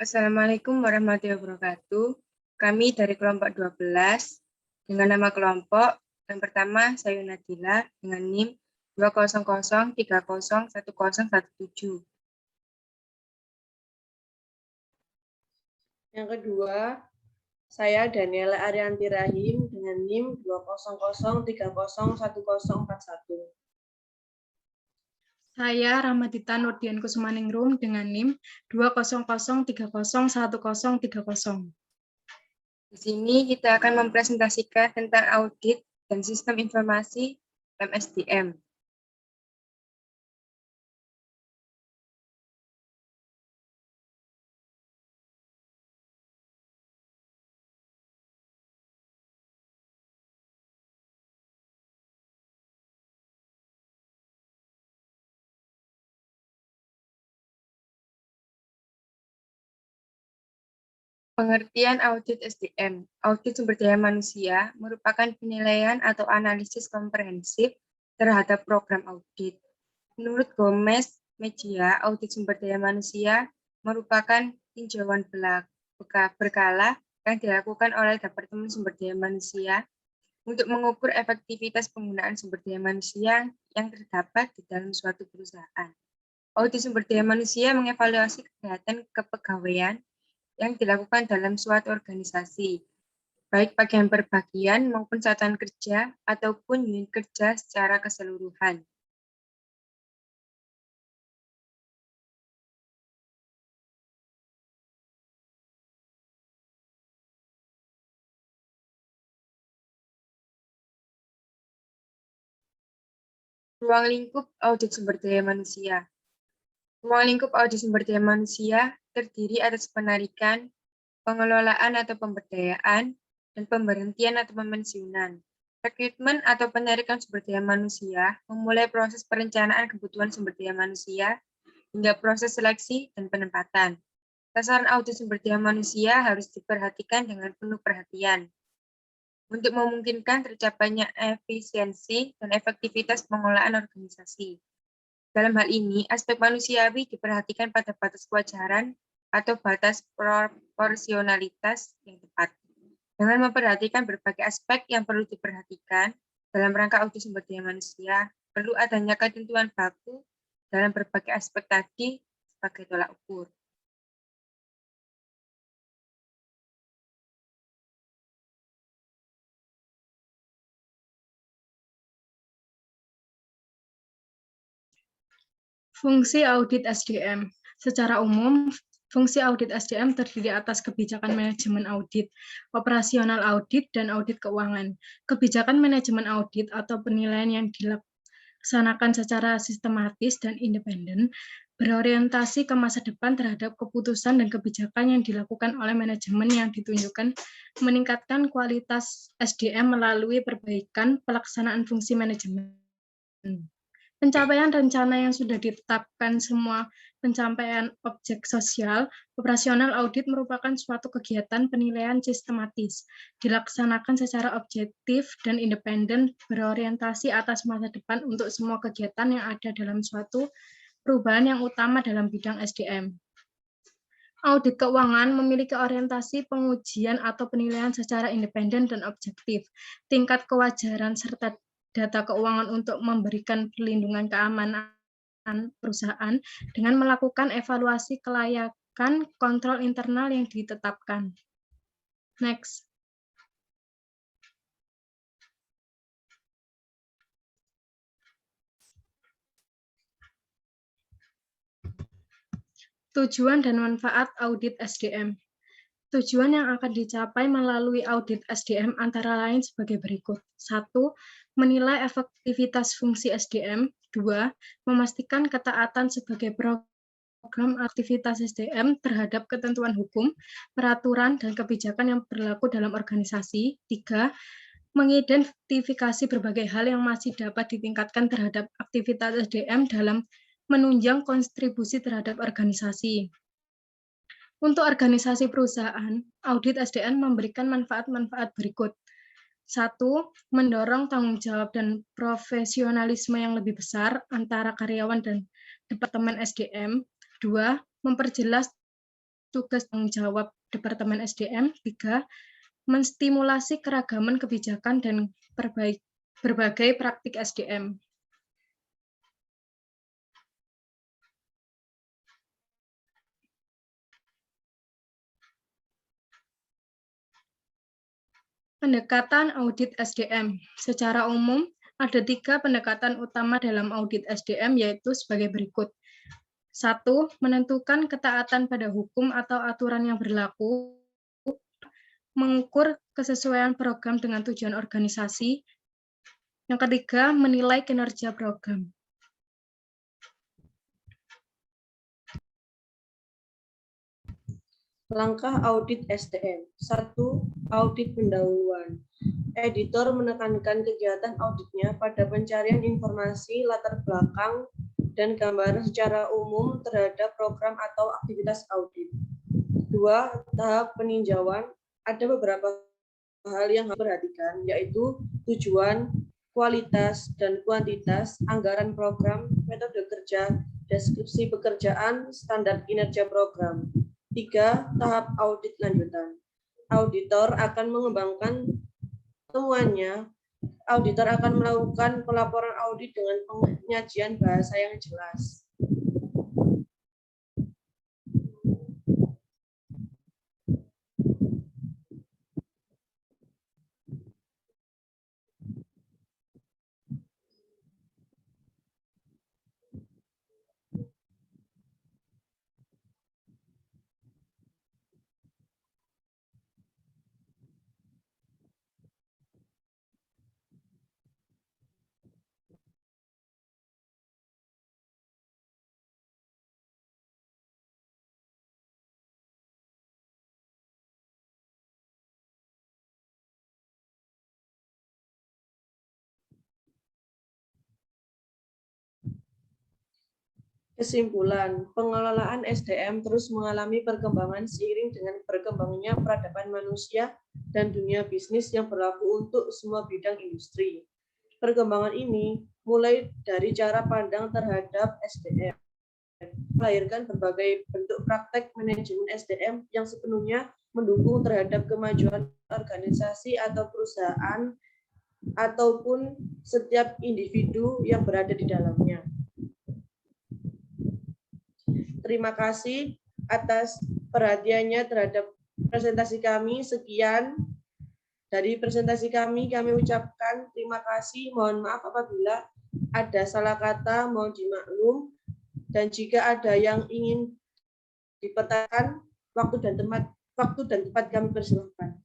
Assalamualaikum warahmatullahi wabarakatuh. Kami dari kelompok 12 dengan nama kelompok yang pertama saya Nadila dengan NIM 200301017. Yang kedua, saya Daniela Arianti Rahim dengan NIM 200301041. Saya Ramadita Nurdian Kusumaningrum dengan NIM 200301030. Di sini kita akan mempresentasikan tentang audit dan sistem informasi MSDM. Pengertian audit SDM. Audit sumber daya manusia merupakan penilaian atau analisis komprehensif terhadap program audit. Menurut Gomez Mejia, audit sumber daya manusia merupakan tinjauan berkala yang dilakukan oleh Departemen Sumber Daya Manusia untuk mengukur efektivitas penggunaan sumber daya manusia yang terdapat di dalam suatu perusahaan. Audit sumber daya manusia mengevaluasi kegiatan kepegawaian yang dilakukan dalam suatu organisasi, baik bagian per bagian maupun satuan kerja ataupun unit kerja secara keseluruhan. Ruang lingkup audit sumber daya manusia. Ruang lingkup audit sumber daya manusia terdiri atas penarikan, pengelolaan atau pemberdayaan, dan pemberhentian atau pemensiunan. Rekrutmen atau penarikan sumber daya manusia memulai proses perencanaan kebutuhan sumber daya manusia hingga proses seleksi dan penempatan. Sasaran audit sumber daya manusia harus diperhatikan dengan penuh perhatian untuk memungkinkan tercapainya efisiensi dan efektivitas pengolahan organisasi. Dalam hal ini, aspek manusiawi diperhatikan pada batas kewajaran atau batas proporsionalitas yang tepat. Dengan memperhatikan berbagai aspek yang perlu diperhatikan dalam rangka audit sumber daya manusia, perlu adanya ketentuan baku dalam berbagai aspek tadi sebagai tolak ukur. Fungsi audit SDM. Secara umum, fungsi audit SDM terdiri atas kebijakan manajemen audit, operasional audit, dan audit keuangan. Kebijakan manajemen audit atau penilaian yang dilaksanakan secara sistematis dan independen berorientasi ke masa depan terhadap keputusan dan kebijakan yang dilakukan oleh manajemen yang ditunjukkan meningkatkan kualitas SDM melalui perbaikan pelaksanaan fungsi manajemen. Pencapaian rencana yang sudah ditetapkan semua pencapaian objek sosial, operasional audit merupakan suatu kegiatan penilaian sistematis, dilaksanakan secara objektif dan independen, berorientasi atas masa depan untuk semua kegiatan yang ada dalam suatu perubahan yang utama dalam bidang SDM. Audit keuangan memiliki orientasi pengujian atau penilaian secara independen dan objektif, tingkat kewajaran serta data keuangan untuk memberikan perlindungan keamanan perusahaan dengan melakukan evaluasi kelayakan kontrol internal yang ditetapkan. Next. Tujuan dan manfaat audit SDM. Tujuan yang akan dicapai melalui audit SDM antara lain sebagai berikut. 1. Menilai efektivitas fungsi SDM. 2. Memastikan ketaatan sebagai program aktivitas SDM terhadap ketentuan hukum, peraturan, dan kebijakan yang berlaku dalam organisasi. 3. Mengidentifikasi berbagai hal yang masih dapat ditingkatkan terhadap aktivitas SDM dalam menunjang kontribusi terhadap organisasi. Untuk organisasi perusahaan, audit SDM memberikan manfaat-manfaat berikut. 1. Mendorong tanggung jawab dan profesionalisme yang lebih besar antara karyawan dan Departemen SDM. 2. Memperjelas tugas tanggung jawab Departemen SDM. 3. Menstimulasi keragaman kebijakan dan berbagai praktik SDM. Pendekatan audit SDM. Secara umum, ada 3 pendekatan utama dalam audit SDM, yaitu sebagai berikut. 1. Menentukan ketaatan pada hukum atau aturan yang berlaku. Mengukur kesesuaian program dengan tujuan organisasi. Yang ketiga, menilai kinerja program. Langkah audit SDM. 1. Audit pendahuluan. Editor menekankan kegiatan auditnya pada pencarian informasi latar belakang dan gambaran secara umum terhadap program atau aktivitas audit. 2. Tahap peninjauan. Ada beberapa hal yang harus diperhatikan, yaitu tujuan, kualitas, dan kuantitas, anggaran program, metode kerja, deskripsi pekerjaan, standar kinerja program. 3. Tahap audit lanjutan. Auditor akan mengembangkan temuannya. Auditor akan melakukan pelaporan audit dengan penyajian bahasa yang jelas. Kesimpulan, pengelolaan SDM terus mengalami perkembangan seiring dengan berkembangnya peradaban manusia dan dunia bisnis yang berlaku untuk semua bidang industri. Perkembangan ini mulai dari cara pandang terhadap SDM, melahirkan berbagai bentuk praktek manajemen SDM yang sepenuhnya mendukung terhadap kemajuan organisasi atau perusahaan ataupun setiap individu yang berada di dalamnya. Terima kasih atas perhatiannya terhadap presentasi kami. Sekian dari presentasi kami ucapkan terima kasih. Mohon maaf apabila ada salah kata, mohon dimaklum. Dan jika ada yang ingin dipertanyakan, waktu dan tempat kami persilahkan.